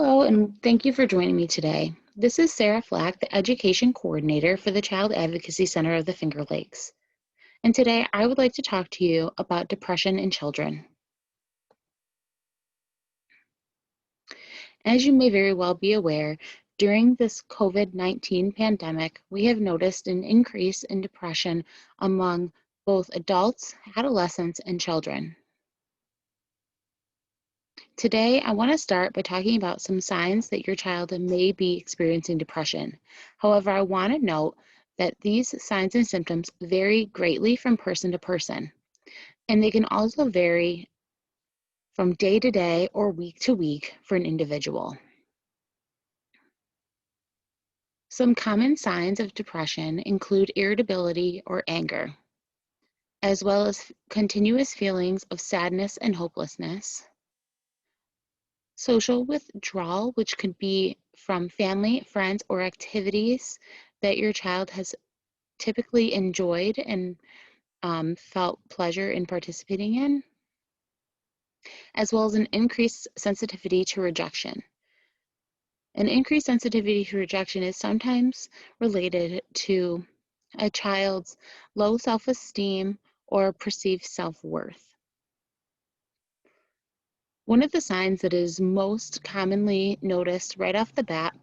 Hello, and thank you for joining me today. This is Sara Flack, the Education Coordinator for the Child Advocacy Center of the Finger Lakes. And today I would like to talk to you about depression in children. As you may very well be aware, during this COVID-19 pandemic, we have noticed an increase in depression among both adults, adolescents, and children. Today, I want to start by talking about some signs that your child may be experiencing depression. However, I want to note that these signs and symptoms vary greatly from person to person, and they can also vary from day to day or week to week for an individual. Some common signs of depression include irritability or anger, as well as continuous feelings of sadness and hopelessness. Social withdrawal, which could be from family, friends, or activities that your child has typically enjoyed and felt pleasure in participating in, as well as an increased sensitivity to rejection. An increased sensitivity to rejection is sometimes related to a child's low self-esteem or perceived self-worth. One of the signs that is most commonly noticed right off the bat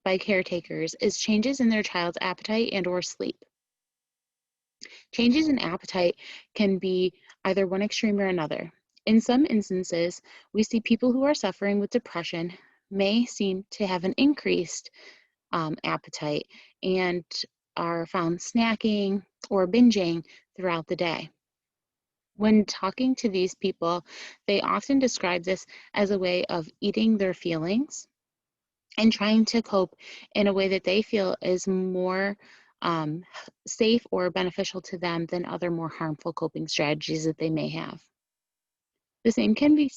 by caretakers is changes in their child's appetite and or sleep. Changes in appetite can be either one extreme or another. In some instances, we see people who are suffering with depression may seem to have an increased appetite and are found snacking or binging throughout the day. When talking to these people, they often describe this as a way of eating their feelings and trying to cope in a way that they feel is more safe or beneficial to them than other more harmful coping strategies that they may have. The same can be,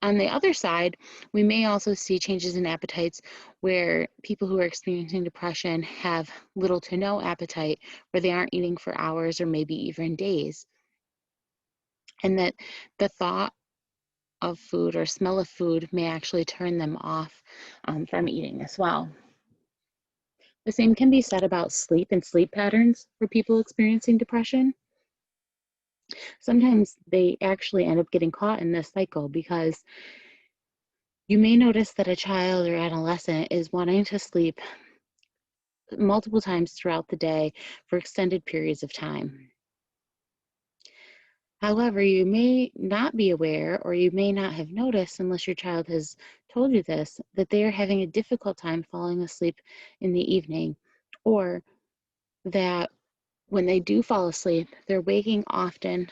on the other side, we may also see changes in appetites where people who are experiencing depression have little to no appetite, where they aren't eating for hours or maybe even days. And that the thought of food or smell of food may actually turn them off from eating as well. The same can be said about sleep and sleep patterns for people experiencing depression. Sometimes they actually end up getting caught in this cycle because you may notice that a child or adolescent is wanting to sleep multiple times throughout the day for extended periods of time. However, you may not be aware, or you may not have noticed unless your child has told you this, that they are having a difficult time falling asleep in the evening, or that when they do fall asleep, they're waking often,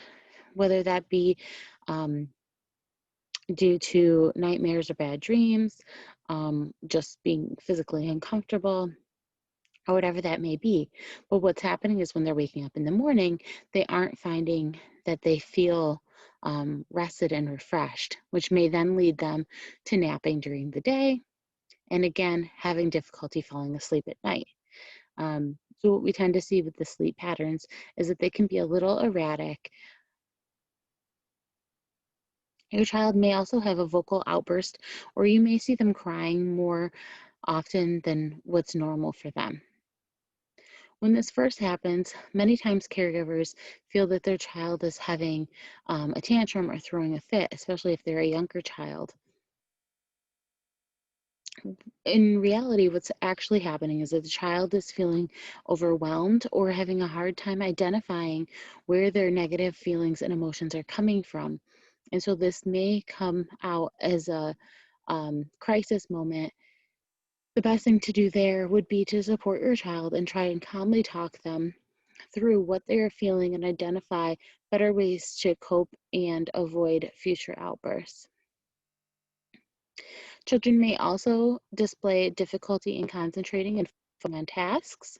whether that be due to nightmares or bad dreams, just being physically uncomfortable, or whatever that may be. But what's happening is when they're waking up in the morning, they aren't finding that they feel rested and refreshed, which may then lead them to napping during the day, and again, having difficulty falling asleep at night. So what we tend to see with the sleep patterns is that they can be a little erratic. Your child may also have a vocal outburst, or you may see them crying more often than what's normal for them. When this first happens, many times caregivers feel that their child is having a tantrum or throwing a fit, especially if they're a younger child. In reality, what's actually happening is that the child is feeling overwhelmed or having a hard time identifying where their negative feelings and emotions are coming from. And so this may come out as a crisis moment. The best thing to do there would be to support your child and try and calmly talk them through what they are feeling and identify better ways to cope and avoid future outbursts. Children may also display difficulty in concentrating and focusing on tasks.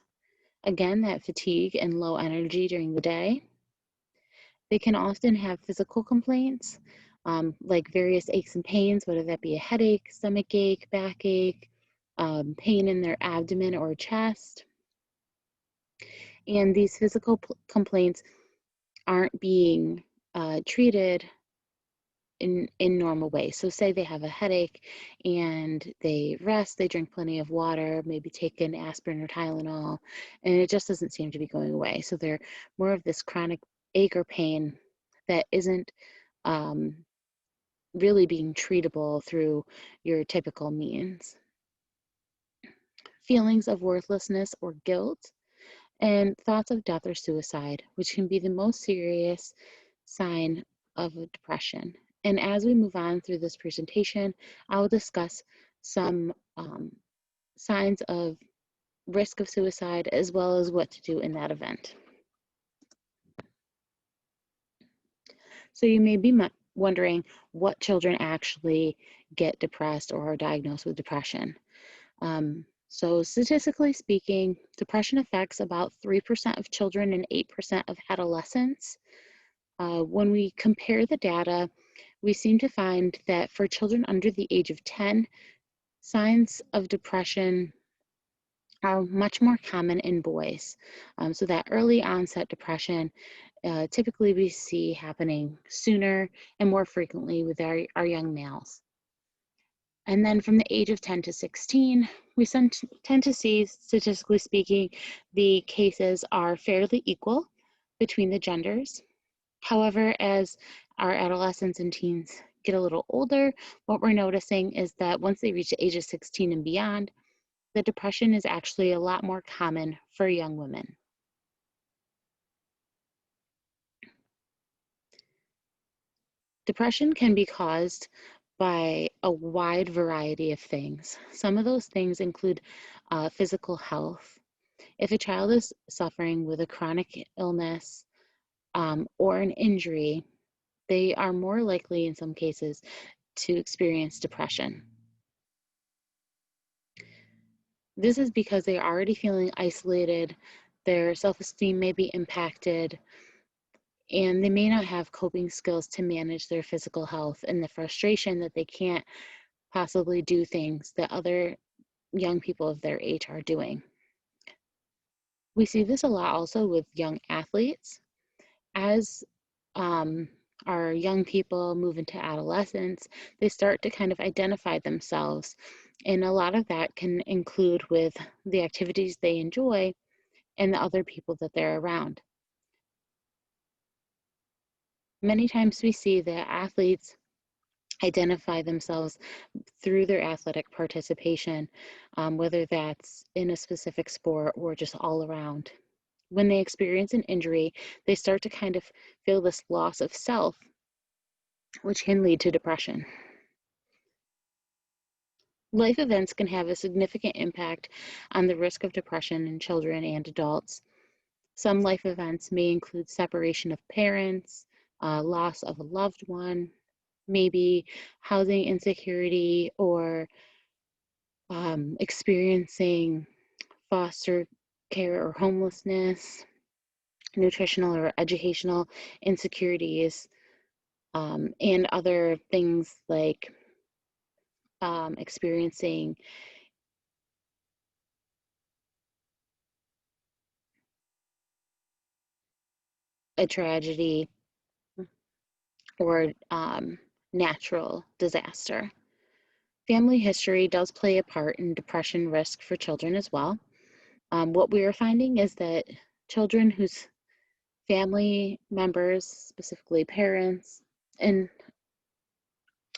Again, that fatigue and low energy during the day. They can often have physical complaints, like various aches and pains, whether that be a headache, stomach ache, backache, pain in their abdomen or chest. And these physical complaints aren't being treated in normal ways. So say they have a headache and they rest, they drink plenty of water, maybe take an aspirin or Tylenol, and it just doesn't seem to be going away. So they're more of this chronic ache or pain that isn't um, really being treatable through your typical means. Feelings of worthlessness or guilt, and thoughts of death or suicide, which can be the most serious sign of a depression. And as we move on through this presentation, I will discuss some signs of risk of suicide as well as what to do in that event. So you may be wondering what children actually get depressed or are diagnosed with depression. So statistically speaking, depression affects about 3% of children and 8% of adolescents. When we compare the data, we seem to find that for children under the age of 10, signs of depression are much more common in boys. So that early onset depression, typically we see happening sooner and more frequently with our young males. And then from the age of 10 to 16, we tend to see, statistically speaking, the cases are fairly equal between the genders. However, as our adolescents and teens get a little older, what we're noticing is that once they reach the age of 16 and beyond, the depression is actually a lot more common for young women. Depression can be caused by a wide variety of things. Some of those things include physical health. If a child is suffering with a chronic illness or an injury, they are more likely in some cases to experience depression. This is because they're already feeling isolated, their self-esteem may be impacted, and they may not have coping skills to manage their physical health and the frustration that they can't possibly do things that other young people of their age are doing. We see this a lot also with young athletes. As our young people move into adolescence, they start to kind of identify themselves. And a lot of that can include with the activities they enjoy and the other people that they're around. Many times we see that athletes identify themselves through their athletic participation, whether that's in a specific sport or just all around. When they experience an injury, they start to kind of feel this loss of self, which can lead to depression. Life events can have a significant impact on the risk of depression in children and adults. Some life events may include separation of parents, loss of a loved one, maybe housing insecurity, or experiencing foster care or homelessness, nutritional or educational insecurities, and other things like experiencing a tragedy or natural disaster. Family history does play a part in depression risk for children as well. What we are finding is that children whose family members, specifically parents, and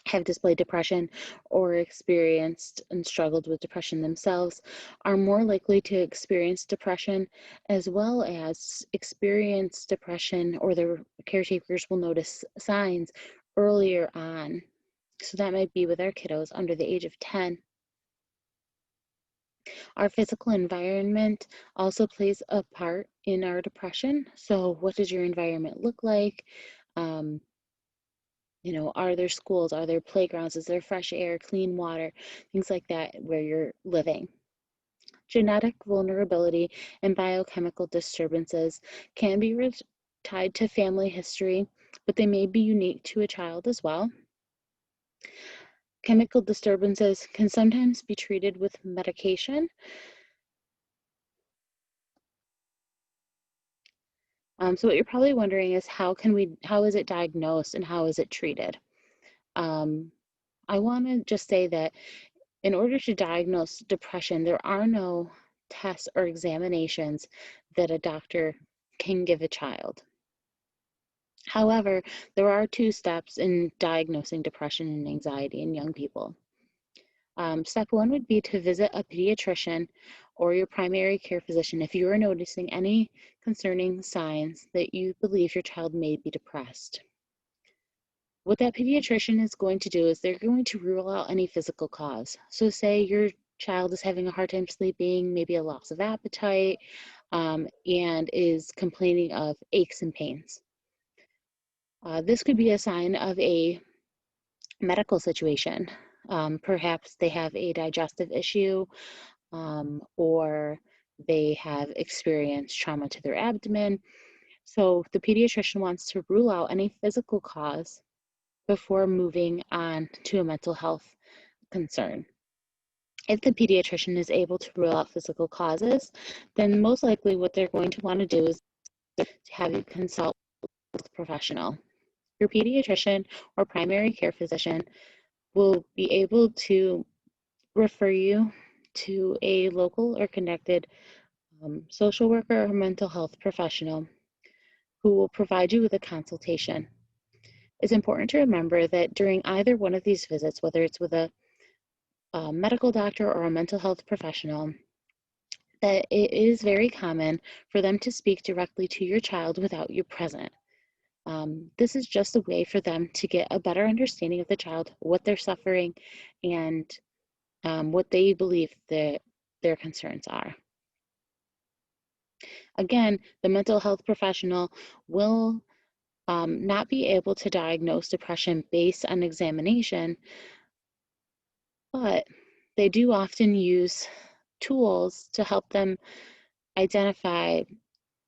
have displayed depression or experienced and struggled with depression themselves are more likely to experience depression, as well as experience depression, or their caretakers will notice signs earlier on. So that might be with our kiddos under the age of 10. Our physical environment also plays a part in our depression. So what does your environment look like? Um, are there schools? Are there playgrounds? Is there fresh air, clean water, things like that where you're living? Genetic vulnerability and biochemical disturbances can be tied to family history, but they may be unique to a child as well. Chemical disturbances can sometimes be treated with medication. So what you're probably wondering is how is it diagnosed and how is it treated? I want to just say that in order to diagnose depression, there are no tests or examinations that a doctor can give a child. However, there are two steps in diagnosing depression and anxiety in young people. Step one would be to visit a pediatrician or your primary care physician if you are noticing any concerning signs that you believe your child may be depressed. What that pediatrician is going to do is they're going to rule out any physical cause. So, say your child is having a hard time sleeping, maybe a loss of appetite, and is complaining of aches and pains. This could be a sign of a medical situation. Perhaps they have a digestive issue, or they have experienced trauma to their abdomen. So the pediatrician wants to rule out any physical cause before moving on to a mental health concern. If the pediatrician is able to rule out physical causes, then most likely what they're going to want to do is to have you consult with a professional. Your pediatrician or primary care physician will be able to refer you to a local or connected social worker or mental health professional who will provide you with a consultation. It's important to remember that during either one of these visits, whether it's with a medical doctor or a mental health professional, that it is very common for them to speak directly to your child without you present. This is just a way for them to get a better understanding of the child, what they're suffering, and what they believe that their concerns are. Again, the mental health professional will not be able to diagnose depression based on examination, but they do often use tools to help them identify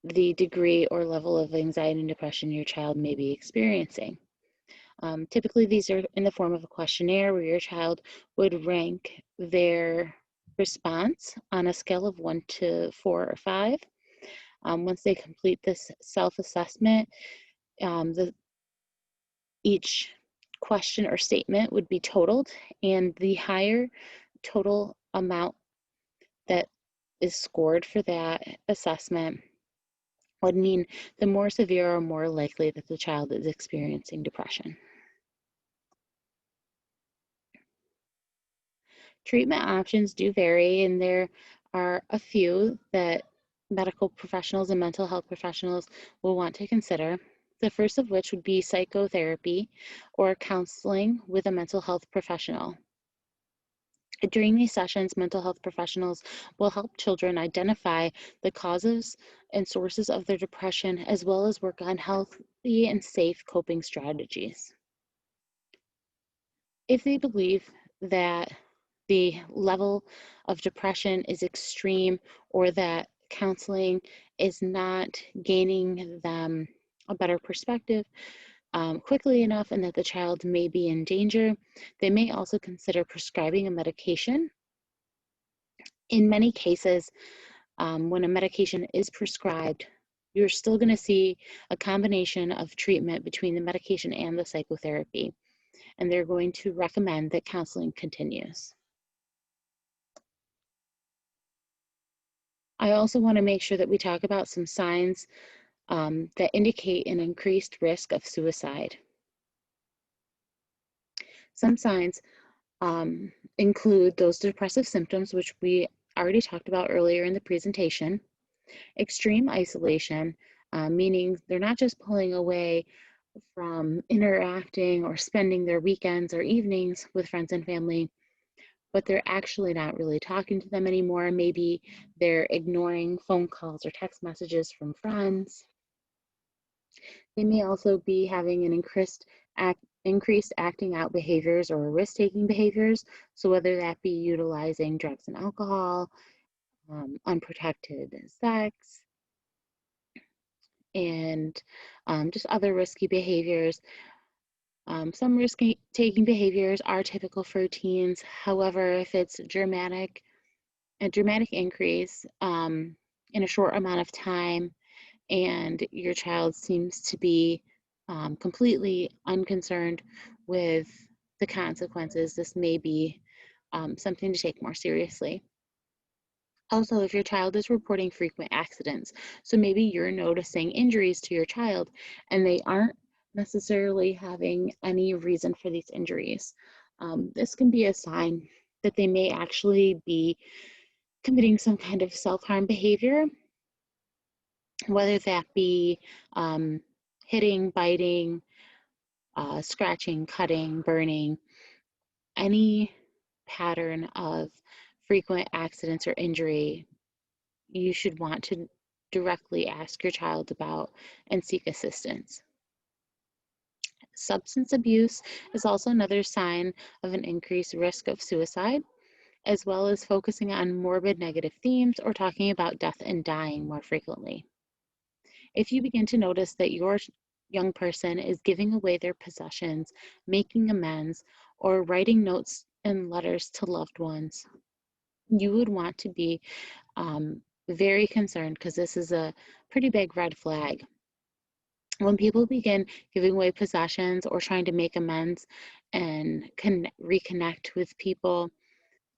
the degree or level of anxiety and depression your child may be experiencing. Typically, these are in the form of a questionnaire where your child would rank their response on a scale of 1 to 4 or 5. Once they complete this self-assessment, each question or statement would be totaled, and the higher total amount that is scored for that assessment would mean the more severe or more likely that the child is experiencing depression. Treatment options do vary, and there are a few that medical professionals and mental health professionals will want to consider. The first of which would be psychotherapy or counseling with a mental health professional. During these sessions, mental health professionals will help children identify the causes and sources of their depression, as well as work on healthy and safe coping strategies. If they believe that the level of depression is extreme or that counseling is not gaining them a better perspective quickly enough and that the child may be in danger, they may also consider prescribing a medication. In many cases, when a medication is prescribed, you're still going to see a combination of treatment between the medication and the psychotherapy, and they're going to recommend that counseling continues. I also want to make sure that we talk about some signs that indicate an increased risk of suicide. Some signs include those depressive symptoms, which we already talked about earlier in the presentation. Extreme isolation, meaning they're not just pulling away from interacting or spending their weekends or evenings with friends and family, but they're actually not really talking to them anymore. Maybe they're ignoring phone calls or text messages from friends. They may also be having an increased acting out behaviors or risk-taking behaviors. So whether that be utilizing drugs and alcohol, unprotected sex, and just other risky behaviors. Some risk-taking behaviors are typical for teens. However, if it's a dramatic increase in a short amount of time, and your child seems to be completely unconcerned with the consequences, this may be something to take more seriously. Also, if your child is reporting frequent accidents, so maybe you're noticing injuries to your child and they aren't necessarily having any reason for these injuries, this can be a sign that they may actually be committing some kind of self-harm behavior, whether that be hitting, biting, scratching, cutting, burning, any pattern of frequent accidents or injury, you should want to directly ask your child about and seek assistance. Substance abuse is also another sign of an increased risk of suicide, as well as focusing on morbid negative themes or talking about death and dying more frequently. If you begin to notice that your young person is giving away their possessions, making amends, or writing notes and letters to loved ones, you would want to be very concerned because this is a pretty big red flag. When people begin giving away possessions or trying to make amends and reconnect with people,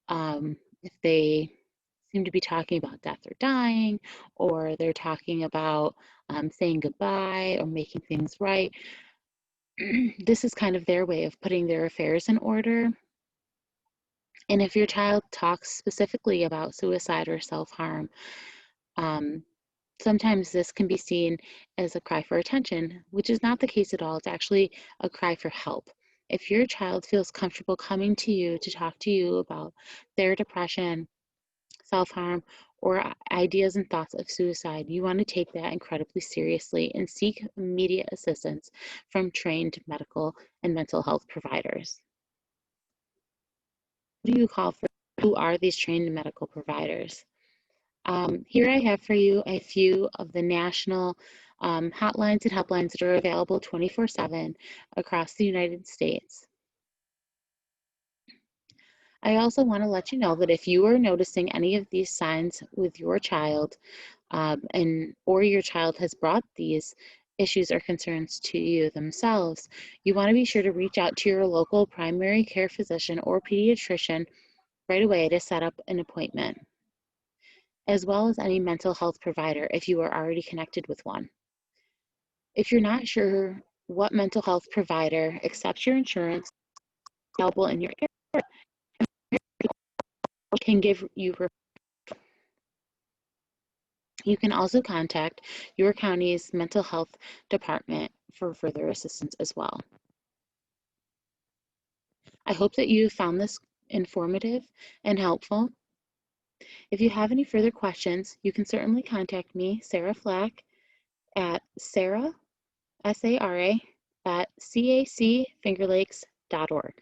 if they seem to be talking about death or dying, or they're talking about saying goodbye or making things right, this is kind of their way of putting their affairs in order. And if your child talks specifically about suicide or self-harm, um, sometimes this can be seen as a cry for attention, which is not the case at all. It's actually a cry for help. If your child feels comfortable coming to you to talk to you about their depression, self-harm, or ideas and thoughts of suicide, you want to take that incredibly seriously and seek immediate assistance from trained medical and mental health providers. Who do you call for? Who are these trained medical providers? Here I have for you a few of the national hotlines and helplines that are available 24/7 across the United States. I also want to let you know that if you are noticing any of these signs with your child, or your child has brought these issues or concerns to you themselves, you want to be sure to reach out to your local primary care physician or pediatrician right away to set up an appointment, as well as any mental health provider if you are already connected with one. If you're not sure what mental health provider accepts your insurance available in your area, can give you. You can also contact your county's mental health department for further assistance as well. I hope that you found this informative and helpful. If you have any further questions, you can certainly contact me, Sara Flack, at Sara, S-A-R-A, at cacfingerlakes.org.